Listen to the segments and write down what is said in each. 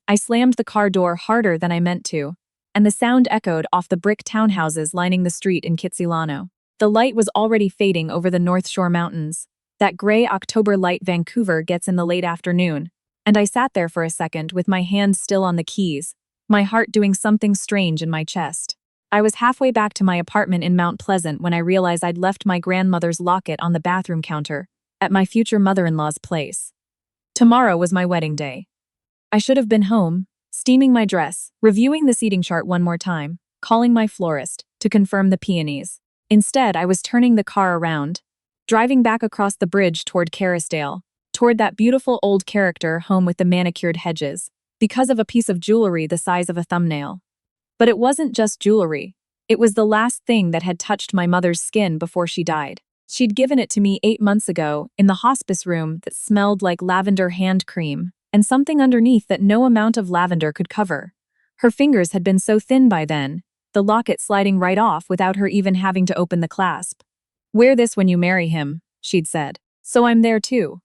I slammed the car door harder than I meant to, and the sound echoed off the brick townhouses lining the street in Kitsilano. The light was already fading over the North Shore Mountains, that gray October light Vancouver gets in the late afternoon, and I sat there for a second with my hands still on the keys, my heart doing something strange in my chest. I was halfway back to my apartment in Mount Pleasant when I realized I'd left my grandmother's locket on the bathroom counter at my future mother-in-law's place. Tomorrow was my wedding day. I should have been home, steaming my dress, reviewing the seating chart one more time, calling my florist to confirm the peonies. Instead, I was turning the car around, driving back across the bridge toward Kerrisdale, toward that beautiful old character home with the manicured hedges, because of a piece of jewelry the size of a thumbnail. But it wasn't just jewelry. It was the last thing that had touched my mother's skin before she died. She'd given it to me 8 months ago in the hospice room that smelled like lavender hand cream, and something underneath that no amount of lavender could cover. Her fingers had been so thin by then, the locket sliding right off without her even having to open the clasp. "Wear this when you marry him," she'd said. So I'm there too.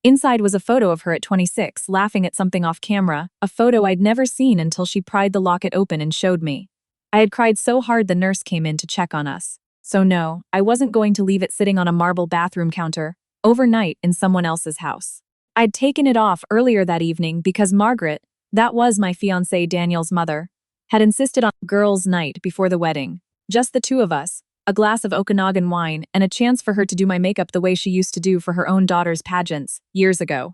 Inside was a photo of her at 26, laughing at something off camera, a photo I'd never seen until she pried the locket open and showed me. I had cried so hard the nurse came in to check on us. So no, I wasn't going to leave it sitting on a marble bathroom counter, overnight in someone else's house. I'd taken it off earlier that evening because Margaret, that was my fiancé Daniel's mother, had insisted on girls' night before the wedding. Just the two of us, a glass of Okanagan wine, and a chance for her to do my makeup the way she used to do for her own daughter's pageants, years ago.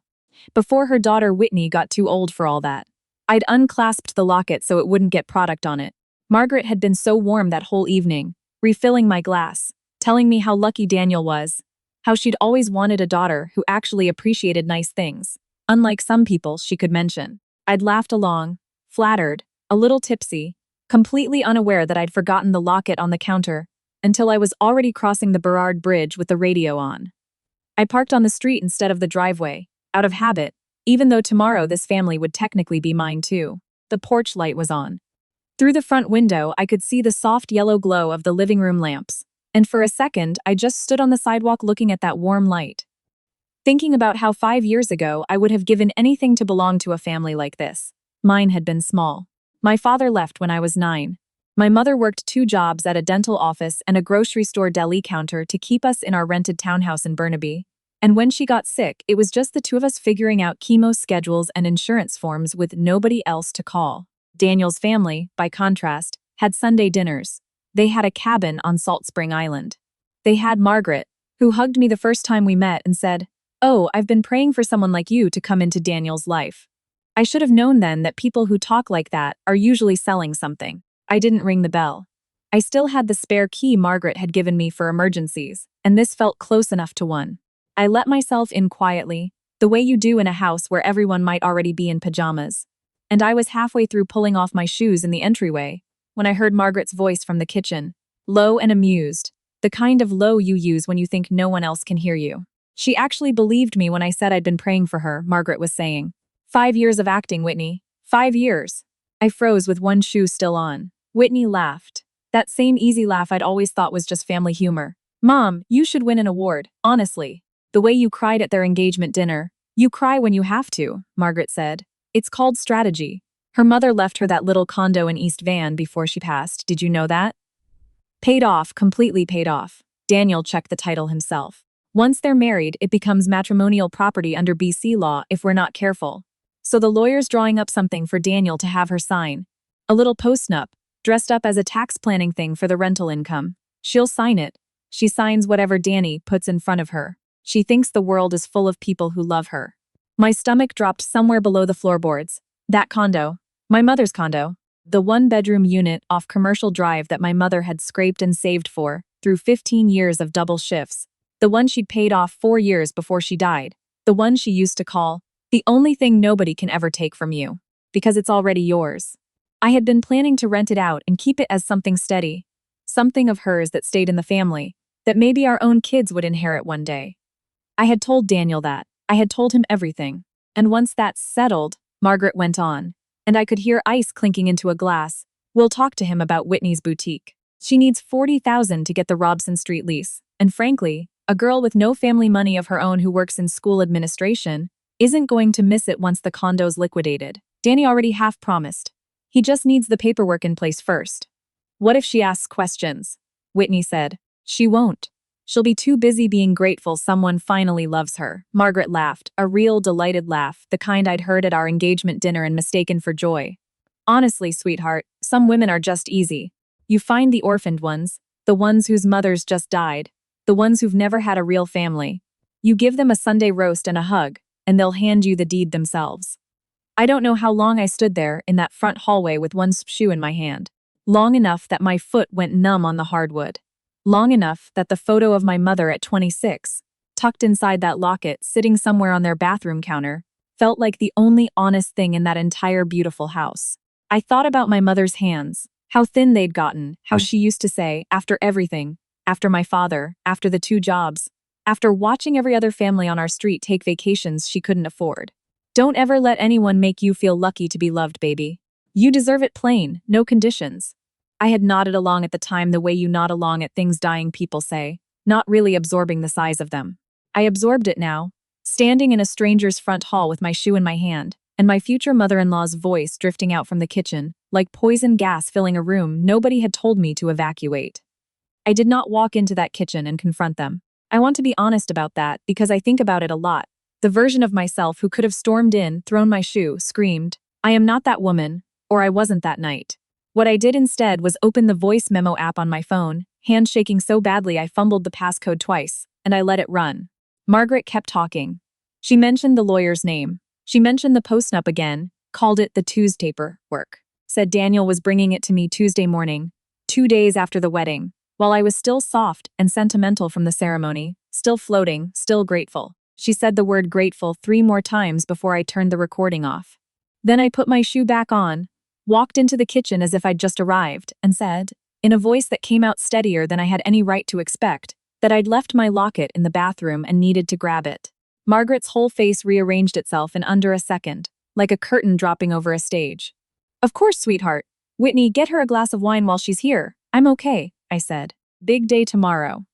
Before her daughter Whitney got too old for all that. I'd unclasped the locket so it wouldn't get product on it. Margaret had been so warm that whole evening, refilling my glass, telling me how lucky Daniel was, how she'd always wanted a daughter who actually appreciated nice things, unlike some people she could mention. I'd laughed along, flattered, a little tipsy, completely unaware that I'd forgotten the locket on the counter, until I was already crossing the Burrard Bridge with the radio on. I parked on the street instead of the driveway, out of habit, even though tomorrow this family would technically be mine too. The porch light was on. Through the front window, I could see the soft yellow glow of the living room lamps, and for a second, I just stood on the sidewalk looking at that warm light, thinking about how 5 years ago I would have given anything to belong to a family like this. Mine had been small. My father left when I was 9. My mother worked 2 jobs at a dental office and a grocery store deli counter to keep us in our rented townhouse in Burnaby. And when she got sick, it was just the two of us figuring out chemo schedules and insurance forms with nobody else to call. Daniel's family, by contrast, had Sunday dinners. They had a cabin on Salt Spring Island. They had Margaret, who hugged me the first time we met and said, "Oh, I've been praying for someone like you to come into Daniel's life." I should have known then that people who talk like that are usually selling something. I didn't ring the bell. I still had the spare key Margaret had given me for emergencies, and this felt close enough to one. I let myself in quietly, the way you do in a house where everyone might already be in pajamas. And I was halfway through pulling off my shoes in the entryway when I heard Margaret's voice from the kitchen, low and amused, the kind of low you use when you think no one else can hear you. She actually believed me when I said I'd been praying for her, Margaret was saying. 5 years of acting, Whitney. 5 years. I froze with one shoe still on. Whitney laughed. That same easy laugh I'd always thought was just family humor. "Mom, you should win an award, honestly. The way you cried at their engagement dinner. You cry when you have to," Margaret said. "It's called strategy." Her mother left her that little condo in East Van before she passed. Did you know that? Paid off, completely paid off. Daniel checked the title himself. Once they're married, it becomes matrimonial property under BC law if we're not careful. So the lawyer's drawing up something for Daniel to have her sign. A little post-nup, dressed up as a tax planning thing for the rental income. She'll sign it. She signs whatever Danny puts in front of her. She thinks the world is full of people who love her. My stomach dropped somewhere below the floorboards. That condo. My mother's condo. The one-bedroom unit off Commercial Drive that my mother had scraped and saved for through 15 years of double shifts. The one she'd paid off 4 years before she died. The one she used to call the only thing nobody can ever take from you, because it's already yours. I had been planning to rent it out and keep it as something steady, something of hers that stayed in the family, that maybe our own kids would inherit one day. I had told Daniel that. I had told him everything. And once that's settled, Margaret went on, and I could hear ice clinking into a glass. "We'll talk to him about Whitney's boutique. She needs $40,000 to get the Robson Street lease, and frankly, a girl with no family money of her own who works in school administration isn't going to miss it once the condo's liquidated." Danny already half promised. He just needs the paperwork in place first. What if she asks questions? Whitney said. She won't. She'll be too busy being grateful someone finally loves her. Margaret laughed, a real delighted laugh, the kind I'd heard at our engagement dinner and mistaken for joy. Honestly, sweetheart, some women are just easy. You find the orphaned ones, the ones whose mothers just died, the ones who've never had a real family. You give them a Sunday roast and a hug, and they'll hand you the deed themselves. I don't know how long I stood there in that front hallway with one shoe in my hand. Long enough that my foot went numb on the hardwood. Long enough that the photo of my mother at 26, tucked inside that locket sitting somewhere on their bathroom counter, felt like the only honest thing in that entire beautiful house. I thought about my mother's hands, how thin they'd gotten, how she used to say, after everything, after my father, after the 2 jobs, after watching every other family on our street take vacations she couldn't afford. Don't ever let anyone make you feel lucky to be loved, baby. You deserve it plain, no conditions. I had nodded along at the time the way you nod along at things dying people say, not really absorbing the size of them. I absorbed it now, standing in a stranger's front hall with my shoe in my hand, and my future mother-in-law's voice drifting out from the kitchen, like poison gas filling a room nobody had told me to evacuate. I did not walk into that kitchen and confront them. I want to be honest about that because I think about it a lot. The version of myself who could have stormed in, thrown my shoe, screamed, I am not that woman, or I wasn't that night. What I did instead was open the voice memo app on my phone, hand shaking so badly I fumbled the passcode twice, and I let it run. Margaret kept talking. She mentioned the lawyer's name. She mentioned the post-nup again, called it the Tuesday paperwork. Said Daniel was bringing it to me Tuesday morning, 2 days after the wedding, while I was still soft and sentimental from the ceremony, still floating, still grateful. She said the word grateful 3 more times before I turned the recording off. Then I put my shoe back on, walked into the kitchen as if I'd just arrived, and said, in a voice that came out steadier than I had any right to expect, that I'd left my locket in the bathroom and needed to grab it. Margaret's whole face rearranged itself in under a second, like a curtain dropping over a stage. Of course, sweetheart. Whitney, get her a glass of wine while she's here. I'm okay, I said. Big day tomorrow.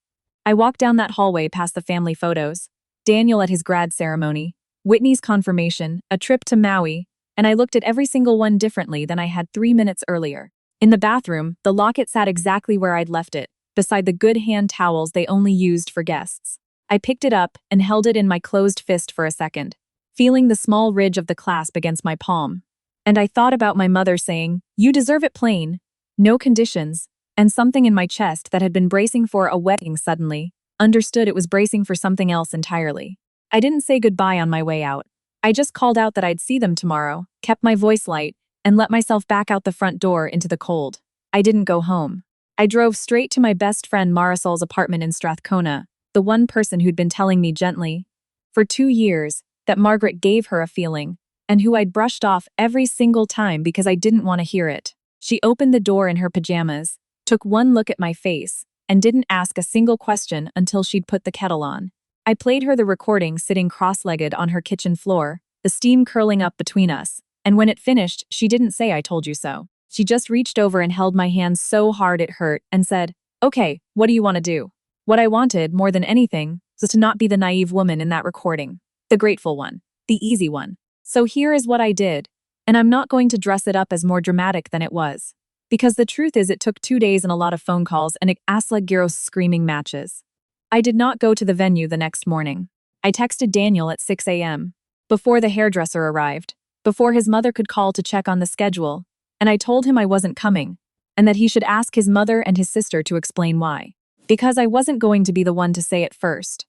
I walked down that hallway past the family photos. Daniel at his grad ceremony, Whitney's confirmation, a trip to Maui, and I looked at every single one differently than I had 3 minutes earlier. In the bathroom, the locket sat exactly where I'd left it, beside the good hand towels they only used for guests. I picked it up and held it in my closed fist for a second, feeling the small ridge of the clasp against my palm. And I thought about my mother saying, you deserve it plain, no conditions, and something in my chest that had been bracing for a wedding suddenly understood it was bracing for something else entirely. I didn't say goodbye on my way out. I just called out that I'd see them tomorrow, kept my voice light, and let myself back out the front door into the cold. I didn't go home. I drove straight to my best friend Marisol's apartment in Strathcona, the one person who'd been telling me gently, for 2 years, that Margaret gave her a feeling, and who I'd brushed off every single time because I didn't want to hear it. She opened the door in her pajamas, took one look at my face, and didn't ask a single question until she'd put the kettle on. I played her the recording sitting cross-legged on her kitchen floor, the steam curling up between us, and when it finished, she didn't say I told you so. She just reached over and held my hand so hard it hurt and said, okay, what do you want to do? What I wanted, more than anything, was to not be the naive woman in that recording, the grateful one, the easy one. So here is what I did, and I'm not going to dress it up as more dramatic than it was. Because the truth is it took 2 days and a lot of phone calls and Asla Giros screaming matches. I did not go to the venue the next morning. I texted Daniel at 6 a.m. before the hairdresser arrived, before his mother could call to check on the schedule, and I told him I wasn't coming, and that he should ask his mother and his sister to explain why. Because I wasn't going to be the one to say it first.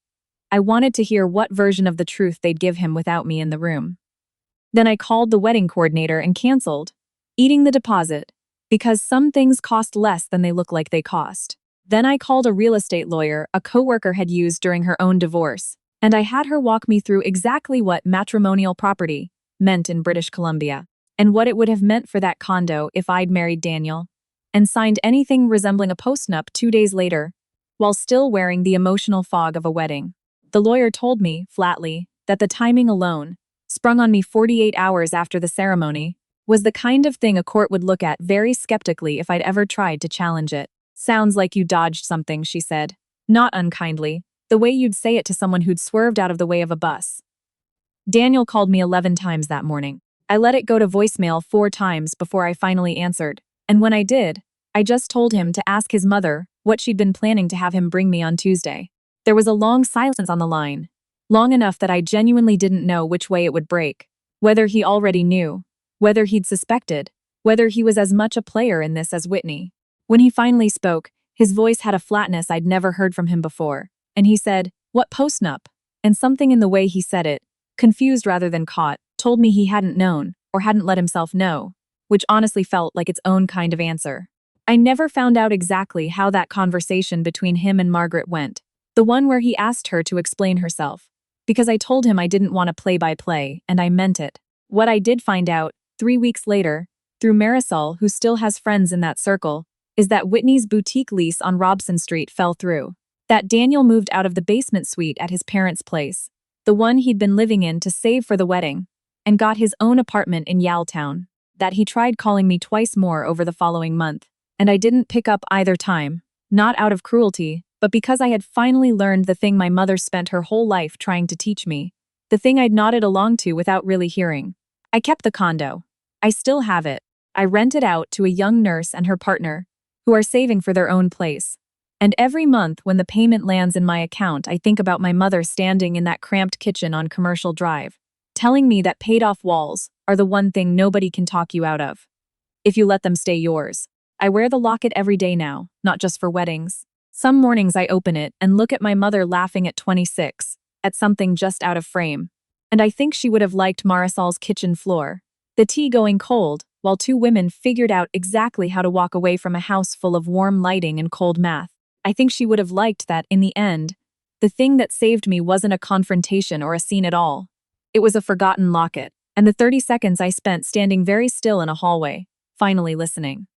I wanted to hear what version of the truth they'd give him without me in the room. Then I called the wedding coordinator and canceled, eating the deposit, because some things cost less than they look like they cost. Then I called a real estate lawyer a coworker had used during her own divorce, and I had her walk me through exactly what matrimonial property meant in British Columbia, and what it would have meant for that condo if I'd married Daniel, and signed anything resembling a postnup 2 days later, while still wearing the emotional fog of a wedding. The lawyer told me, flatly, that the timing alone, sprung on me 48 hours after the ceremony, was the kind of thing a court would look at very skeptically if I'd ever tried to challenge it. Sounds like you dodged something, she said. Not unkindly, the way you'd say it to someone who'd swerved out of the way of a bus. Daniel called me 11 times that morning. I let it go to voicemail 4 times before I finally answered. And when I did, I just told him to ask his mother what she'd been planning to have him bring me on Tuesday. There was a long silence on the line, long enough that I genuinely didn't know which way it would break. Whether he already knew, whether he'd suspected, whether he was as much a player in this as Whitney. When he finally spoke, his voice had a flatness I'd never heard from him before, and he said, "What postnup?" And something in the way he said it, confused rather than caught, told me he hadn't known, or hadn't let himself know, which honestly felt like its own kind of answer. I never found out exactly how that conversation between him and Margaret went, the one where he asked her to explain herself, because I told him I didn't want a play-by-play, and I meant it. What I did find out, 3 weeks later, through Marisol, who still has friends in that circle, is that Whitney's boutique lease on Robson Street fell through. That Daniel moved out of the basement suite at his parents' place, the one he'd been living in to save for the wedding, and got his own apartment in Yaletown. That he tried calling me twice more over the following month, and I didn't pick up either time, not out of cruelty, but because I had finally learned the thing my mother spent her whole life trying to teach me, the thing I'd nodded along to without really hearing. I kept the condo. I still have it. I rent it out to a young nurse and her partner, who are saving for their own place. And every month when the payment lands in my account, I think about my mother standing in that cramped kitchen on Commercial Drive, telling me that paid-off walls are the one thing nobody can talk you out of, if you let them stay yours. I wear the locket every day now, not just for weddings. Some mornings I open it and look at my mother laughing at 26, at something just out of frame. And I think she would have liked Marisol's kitchen floor, the tea going cold, while 2 women figured out exactly how to walk away from a house full of warm lighting and cold math. I think she would have liked that, in the end, the thing that saved me wasn't a confrontation or a scene at all. It was a forgotten locket, and the 30 seconds I spent standing very still in a hallway, finally listening.